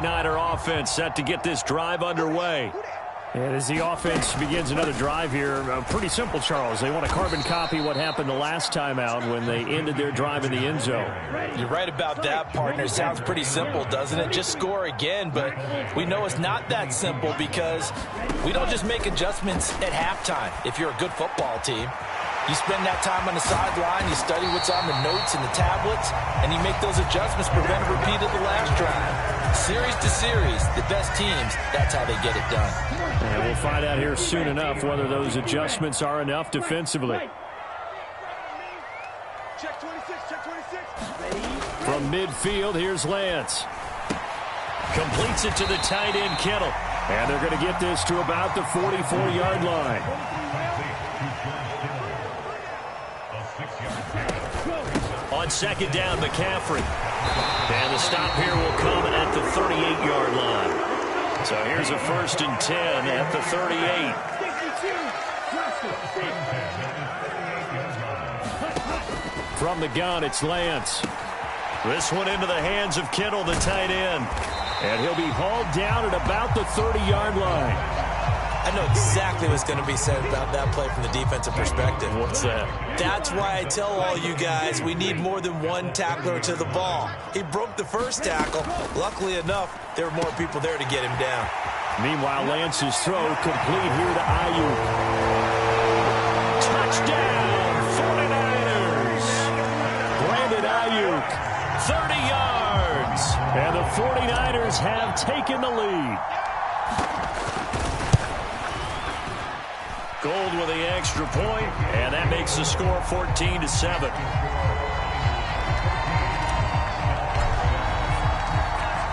49er offense set to get this drive underway. And as the offense begins another drive here, pretty simple, Charles. They want to carbon copy what happened the last time out when they ended their drive in the end zone. You're right about that, partner. Sounds pretty simple, doesn't it? Just score again, but we know it's not that simple because we don't just make adjustments at halftime if you're a good football team. You spend that time on the sideline, you study what's on the notes and the tablets, and you make those adjustments, prevent a repeat of the last drive. Series to series, the best teams, that's how they get it done. And we'll find out here soon enough whether those adjustments are enough defensively. Check 26, check 26. From midfield, here's Lance. Completes it to the tight end, Kittle. And they're going to get this to about the 44-yard line. On second down, McCaffrey. And the stop here will come at the 38-yard line. So here's a 1st and 10 at the 38. From the gun, it's Lance. This one into the hands of Kittle, the tight end. And he'll be hauled down at about the 30-yard line. I know exactly what's going to be said about that play from the defensive perspective. What's that? That's why I tell all you guys we need more than one tackler to the ball. He broke the first tackle. Luckily enough, there were more people there to get him down. Meanwhile, Lance's throw complete here to Ayuk. Touchdown, 49ers. Brandon Ayuk, 30 yards. and the 49ers have taken the lead. Gold with the extra point, and that makes the score 14-7.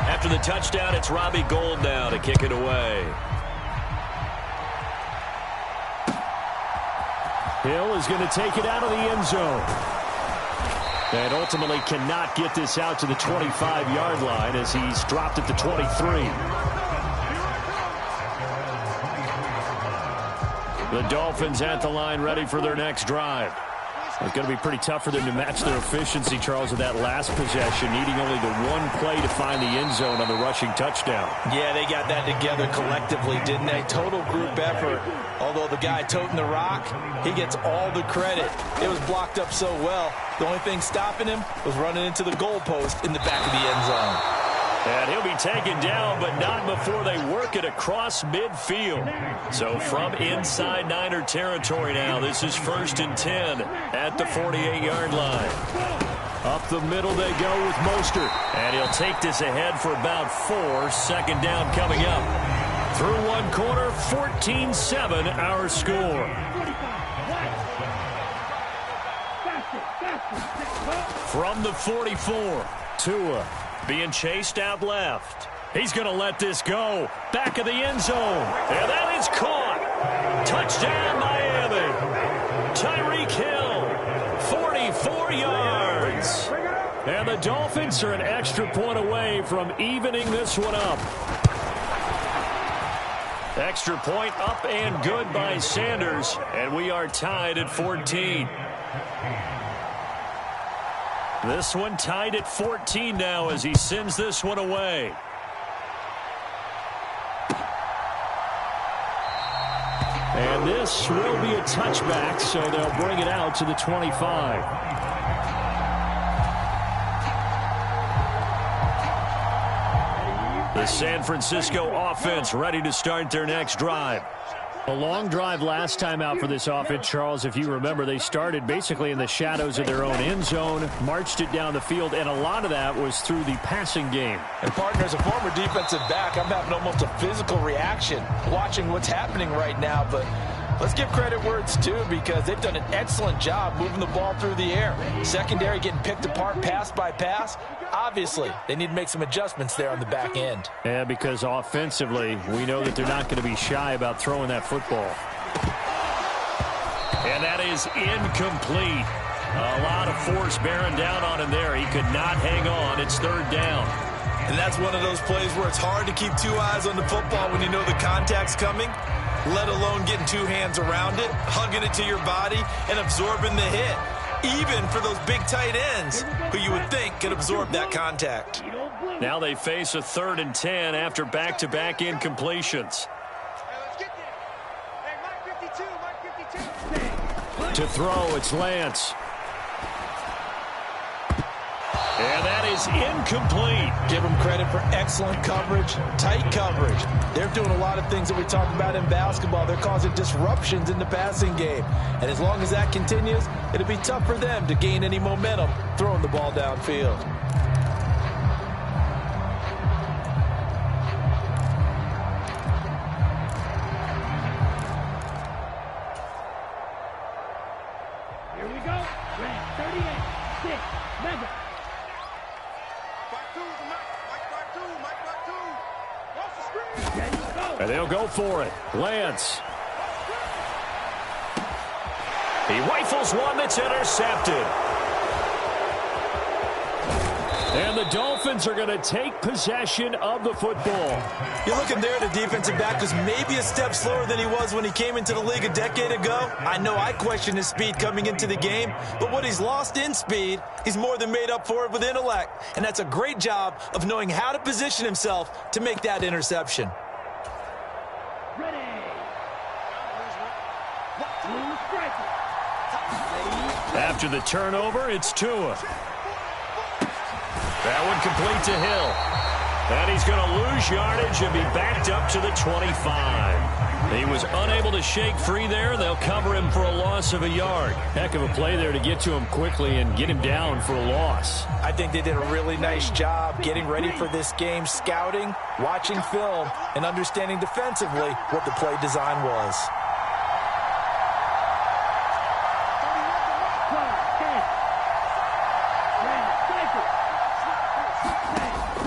After the touchdown, it's Robbie Gould now to kick it away. Hill is going to take it out of the end zone. And ultimately cannot get this out to the 25-yard line as he's dropped at the 23. The Dolphins at the line, ready for their next drive. It's going to be pretty tough for them to match their efficiency, Charles, of that last possession, needing only the one play to find the end zone on the rushing touchdown. Yeah, they got that together collectively, didn't they? Total group effort. Although the guy toting the rock, he gets all the credit. It was blocked up so well. The only thing stopping him was running into the goalpost in the back of the end zone. And he'll be taken down, but not before they work it across midfield. So from inside Niner territory now, this is 1st and 10 at the 48-yard line. Up the middle they go with Mostert. And he'll take this ahead for about 4. 2nd down coming up. Through one quarter, 14-7 our score. From the 44, Tua being chased out left. He's going to let this go. Back of the end zone. And that is caught. Touchdown, Miami. Tyreek Hill, 44 yards. And the Dolphins are an extra point away from evening this one up. Extra point up and good by Sanders. And we are tied at 14. This one tied at 14 now as he sends this one away. And this will be a touchback, so they'll bring it out to the 25. The San Francisco offense ready to start their next drive. A long drive last time out for this offense, Charles. If you remember, they started basically in the shadows of their own end zone, marched it down the field, and a lot of that was through the passing game. And, partner, as a former defensive back, I'm having almost a physical reaction watching what's happening right now. But let's give credit where it's due because they've done an excellent job moving the ball through the air. Secondary getting picked apart pass by pass. Obviously, they need to make some adjustments there on the back end. Yeah, because offensively, we know that they're not going to be shy about throwing that football. And that is incomplete. A lot of force bearing down on him there. He could not hang on. It's 3rd down. And that's one of those plays where it's hard to keep 2 eyes on the football when you know the contact's coming, let alone getting 2 hands around it, hugging it to your body, and absorbing the hit. Even for those big tight ends who you would think could absorb that contact. Now they face a 3rd and 10 after back-to-back incompletions. To throw, it's Lance. And that is incomplete. Give them credit for excellent coverage, tight coverage. They're doing a lot of things that we talk about in basketball. They're causing disruptions in the passing game. And as long as that continues, it'll be tough for them to gain any momentum throwing the ball downfield. Here we go. Red 38, 6, Mega. And they'll go for it. Lance. He rifles one that's intercepted. And the Dolphins are going to take possession of the football. You're looking there at the defensive back who's maybe a step slower than he was when he came into the league a decade ago. I know I questioned his speed coming into the game, but what he's lost in speed, he's more than made up for it with intellect. And that's a great job of knowing how to position himself to make that interception. Ready. After the turnover, it's Tua. That one complete to Hill. And he's going to lose yardage and be backed up to the 25. He was unable to shake free there. They'll cover him for a loss of a yard. Heck of a play there to get to him quickly and get him down for a loss. I think they did a really nice job getting ready for this game, scouting, watching film, and understanding defensively what the play design was.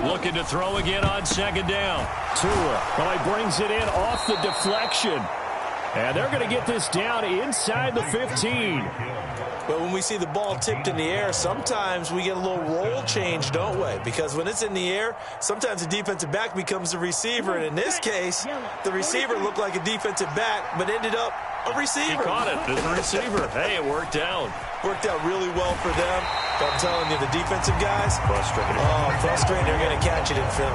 Looking to throw again on 2nd down. Tua, well, he brings it in off the deflection. And they're going to get this down inside the 15. But when we see the ball tipped in the air, sometimes we get a little roll change, don't we? Because when it's in the air, sometimes the defensive back becomes the receiver. And in this case, the receiver looked like a defensive back, but ended up a receiver. He caught it as a receiver. Hey, it worked out. Worked out really well for them. But I'm telling you, the defensive guys, Frustrating. oh, frustrating. They're going to catch it in film.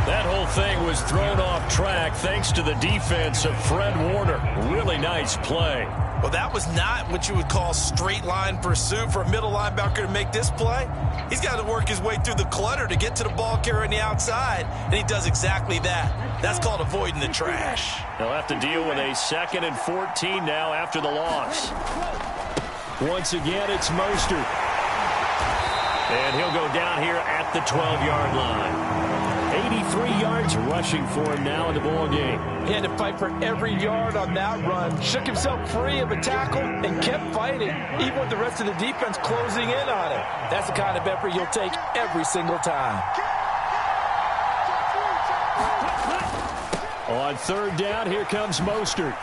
That whole thing was thrown off track thanks to the defense of Fred Warner. Really nice play. Well, that was not what you would call straight line pursuit for a middle linebacker to make this play. He's got to work his way through the clutter to get to the ball carrier on the outside, and he does exactly that. That's called avoiding the trash. They'll have to deal with a 2nd and 14 now after the loss. Once again, it's Mostert. And he'll go down here at the 12-yard line. 83 yards rushing for him now in the ball game. He had to fight for every yard on that run. Shook himself free of a tackle and kept fighting, even with the rest of the defense closing in on him. That's the kind of effort you'll take every single time. On 3rd down, here comes Mostert.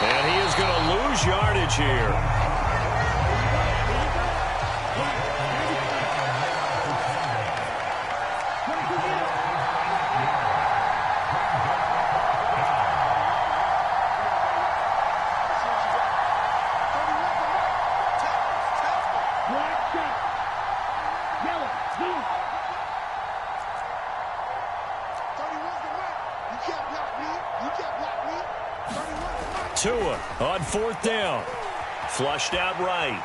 And he is going to lose yardage here. Tua on 4th down. Flushed out right.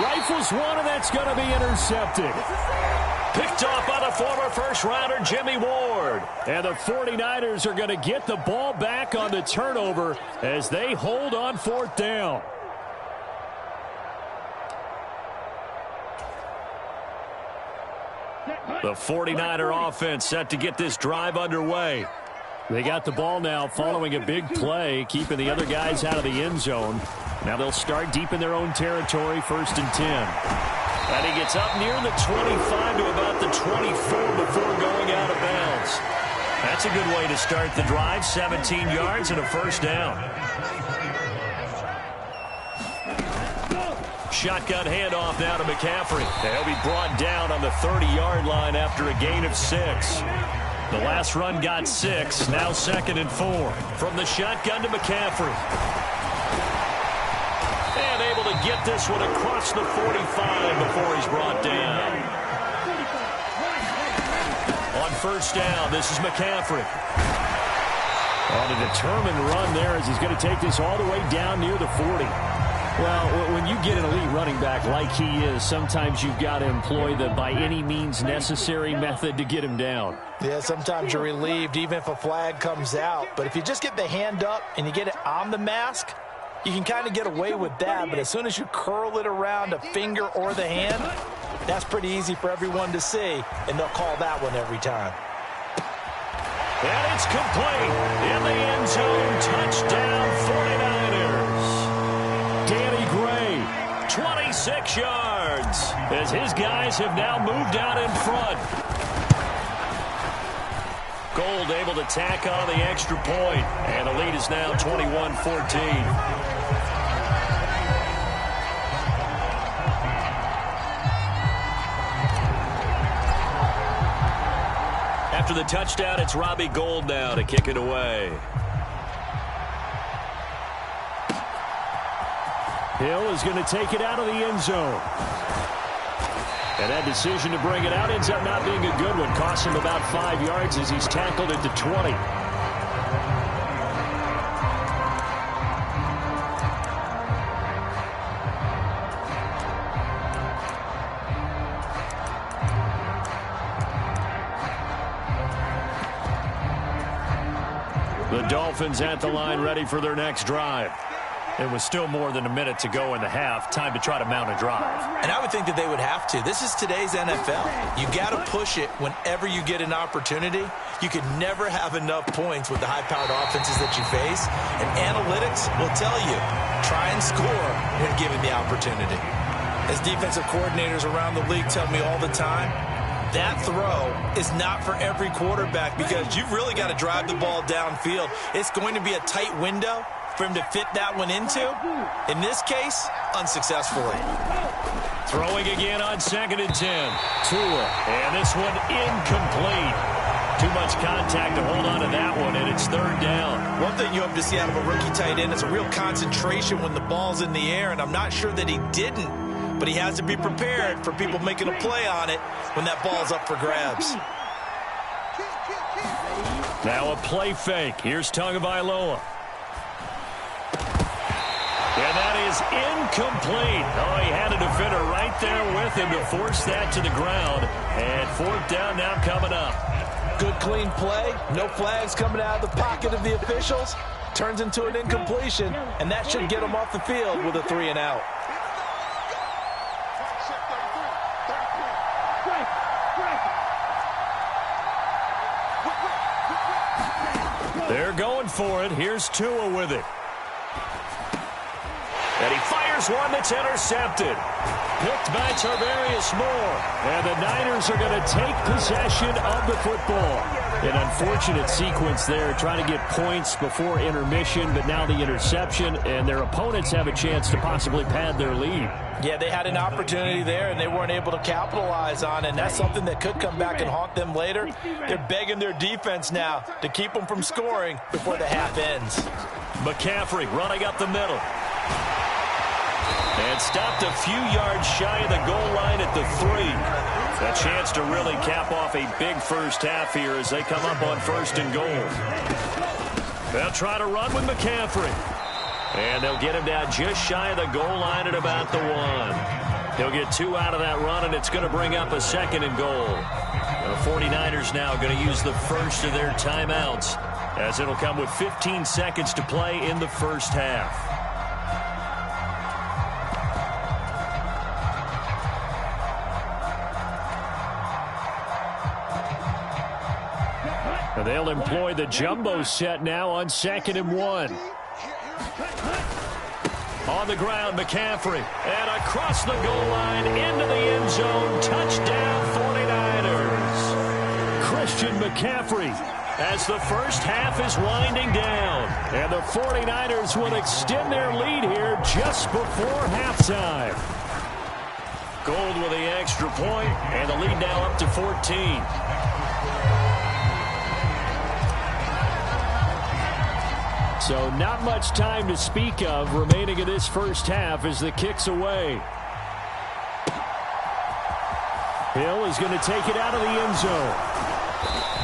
Rifles one, and that's going to be intercepted. Picked off by the former first-rounder Jimmy Ward. And the 49ers are going to get the ball back on the turnover as they hold on 4th down. The 49er offense set to get this drive underway. They got the ball now following a big play, keeping the other guys out of the end zone. Now they'll start deep in their own territory, 1st and 10. And he gets up near the 25 to about the 24 before going out of bounds. That's a good way to start the drive, 17 yards and a 1st down. Shotgun handoff now to McCaffrey. He'll be brought down on the 30-yard line after a gain of 6. The last run got 6, now 2nd and 4. From the shotgun to McCaffrey. And able to get this one across the 45 before he's brought down. On first down, this is McCaffrey. On a determined run there as he's going to take this all the way down near the 40. Well, when you get an elite running back like he is, sometimes you've got to employ the by any means necessary method to get him down. Yeah, sometimes you're relieved even if a flag comes out. But if you just get the hand up and you get it on the mask, you can kind of get away with that. But as soon as you curl it around a finger or the hand, that's pretty easy for everyone to see, and they'll call that one every time. And it's complete. In the end zone, touchdown 49ers. Danny Gray, 26 yards, as his guys have now moved out in front. Gold able to tack on the extra point, and the lead is now 21-14. After the touchdown, it's Robbie Gould now to kick it away. Hill is going to take it out of the end zone. And that decision to bring it out ends up not being a good one. Costs him about 5 yards as he's tackled at the 20. The Dolphins at the line, ready for their next drive. It was still more than a minute to go in the half. Time to try to mount a drive. And I would think that they would have to. This is today's NFL. You got to push it whenever you get an opportunity. You could never have enough points with the high-powered offenses that you face. And analytics will tell you, try and score when given the opportunity. As defensive coordinators around the league tell me all the time, that throw is not for every quarterback because you've really got to drive the ball downfield. It's going to be a tight window for him to fit that one into. In this case, unsuccessfully. Throwing again on 2nd and 10. Tua, and this one incomplete. Too much contact to hold on to that one, and it's 3rd down. One thing you hope to see out of a rookie tight end is a real concentration when the ball's in the air, and I'm not sure that he didn't. But he has to be prepared for people making a play on it when that ball's up for grabs. Now a play fake. Here's Tagovailoa. And that is incomplete. Oh, he had a defender right there with him to force that to the ground. And 4th down now coming up. Good clean play. No flags coming out of the pocket of the officials. Turns into an incompletion, and that should get him off the field with a 3 and out. They're going for it. Here's Tua with it. And he fires one that's intercepted. Picked by Tarvarius Moore. And the Niners are going to take possession of the football. An unfortunate sequence there, trying to get points before intermission, but now the interception, and their opponents have a chance to possibly pad their lead. Yeah, they had an opportunity there, and they weren't able to capitalize on it, and that's something that could come back and haunt them later. They're begging their defense now to keep them from scoring before the half ends. McCaffrey running up the middle. And stopped a few yards shy of the goal line at the 3. A chance to really cap off a big first half here as they come up on 1st and goal. They'll try to run with McCaffrey. And they'll get him down just shy of the goal line at about the 1. He'll get 2 out of that run, and it's going to bring up a 2nd and goal. The 49ers now going to use the first of their timeouts, as it'll come with 15 seconds to play in the first half. And they'll employ the jumbo set now on 2nd and 1. On the ground, McCaffrey. And across the goal line, into the end zone. Touchdown, 49ers. Christian McCaffrey, as the first half is winding down. And the 49ers will extend their lead here just before halftime. Gold with the extra point, and the lead now up to 14. So not much time to speak of remaining in this first half as the kick's away. Hill is going to take it out of the end zone.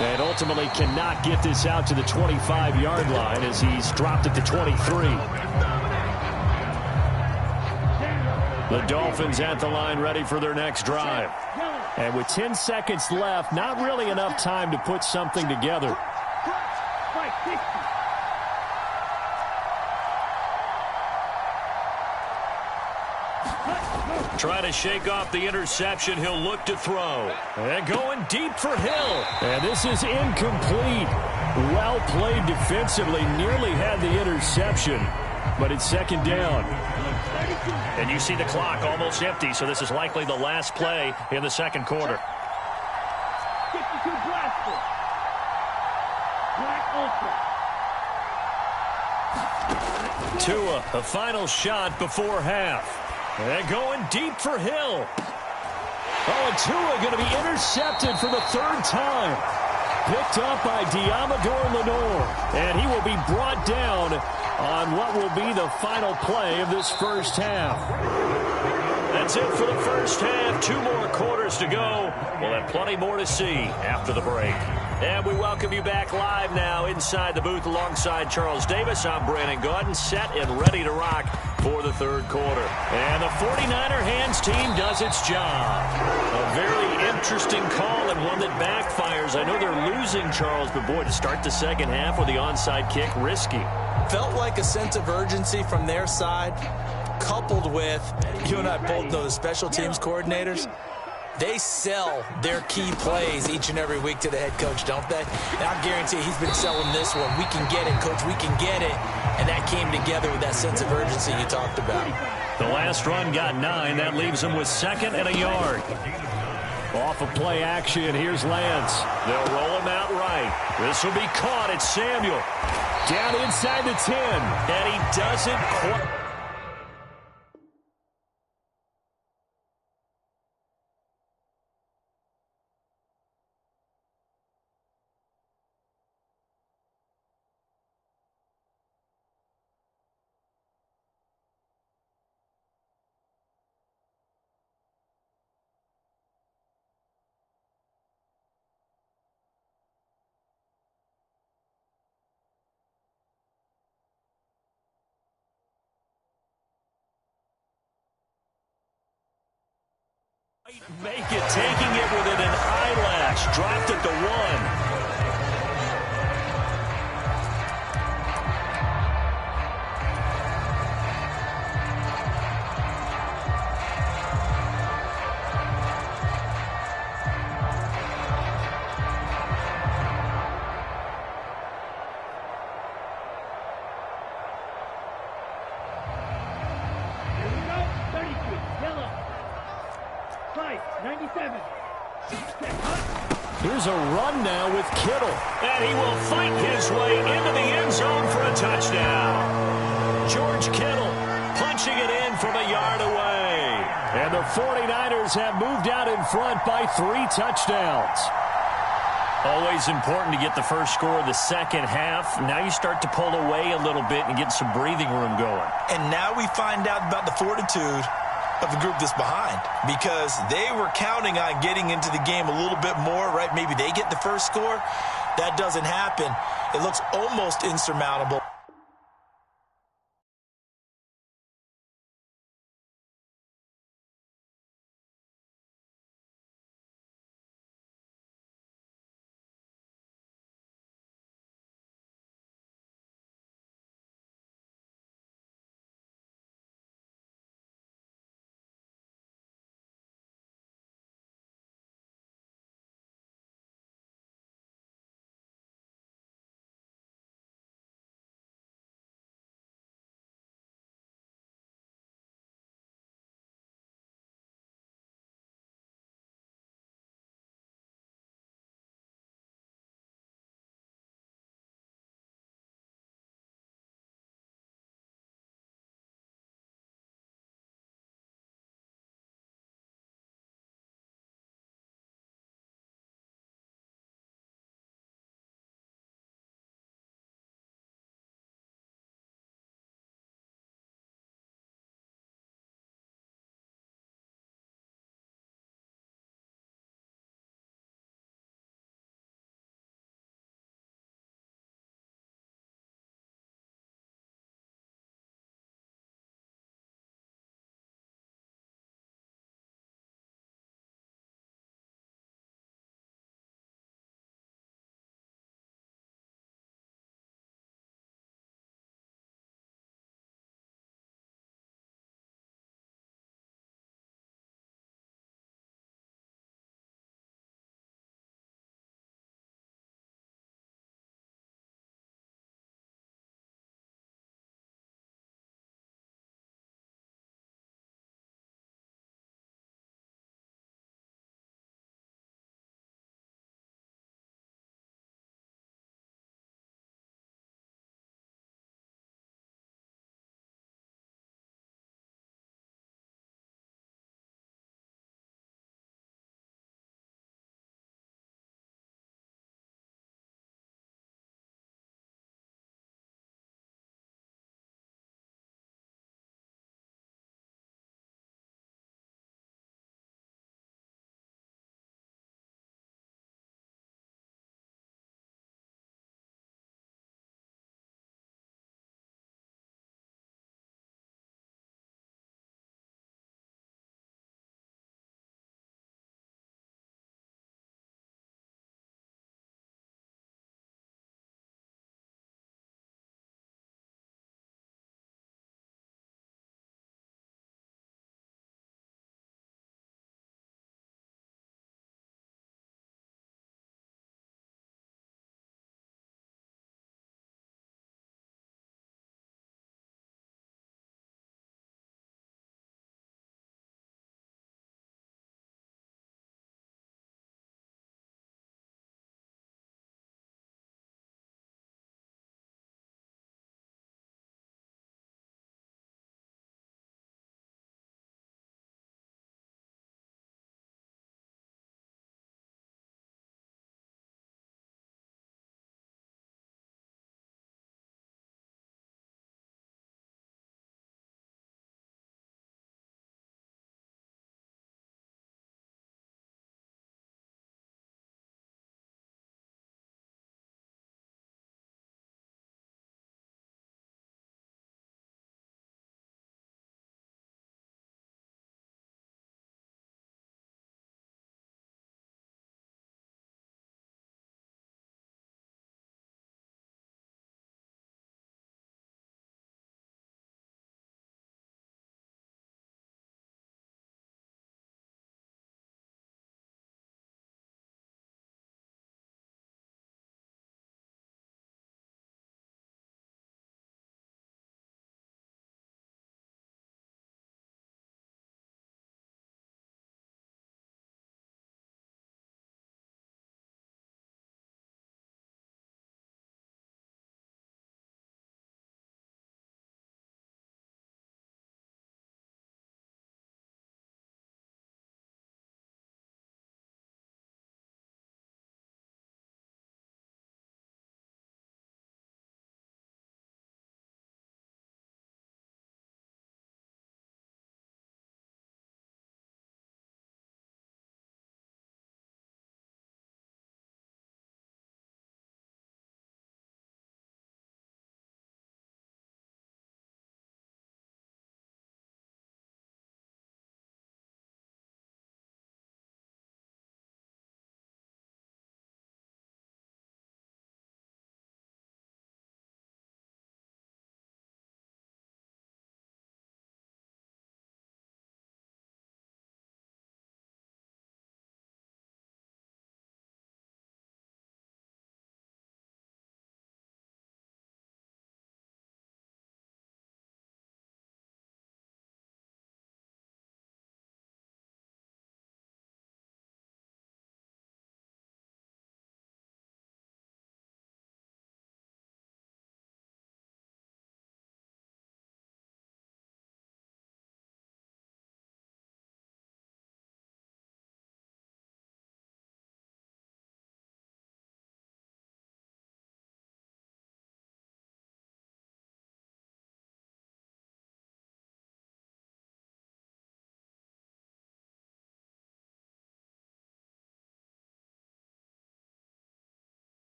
And ultimately cannot get this out to the 25-yard line as he's dropped it to 23. The Dolphins at the line ready for their next drive. And with 10 seconds left, not really enough time to put something together. Trying to shake off the interception. He'll look to throw. And going deep for Hill. And this is incomplete. Well played defensively. Nearly had the interception. But it's second down. And you see the clock almost empty, so this is likely the last play in the second quarter. 52 Blaster. Black Ultra. Tua, a final shot before half. And going deep for Hill. Oh, and Tua going to be intercepted for the third time. Picked up by Diamador Lenore. And he will be brought down on what will be the final play of this first half. That's it for the first half. 2 more quarters to go. We'll have plenty more to see after the break. And we welcome you back live now inside the booth alongside Charles Davis. I'm Brandon Gaudin, set and ready to rock for the third quarter. And the 49er hands team does its job. A very interesting call and one that backfires. I know they're losing, Charles, but boy, to start the second half with the onside kick, risky. Felt like a sense of urgency from their side, coupled with, you and I both know the special teams coordinators, they sell their key plays each and every week to the head coach, don't they? And I guarantee he's been selling this one. We can get it, coach, we can get it. And that came together with that sense of urgency you talked about. The last run got 9. That leaves him with 2nd and a yard. Off of play action, here's Lance. They'll roll him out right. This will be caught. It's Samuel. Down inside the 10. And he doesn't quite. Make it, taking it within an eyelash. Dropped at the 1. Here we go. 33. Yellow. 97. Here's a run now with Kittle. And he will fight his way into the end zone for a touchdown. George Kittle punching it in from a yard away. And the 49ers have moved out in front by 3 touchdowns. Always important to get the first score of the second half. Now you start to pull away a little bit and get some breathing room going. And now we find out about the fortitude of the group that's behind, because they were counting on getting into the game a little bit more, right? Maybe they get the first score. That doesn't happen. It looks almost insurmountable,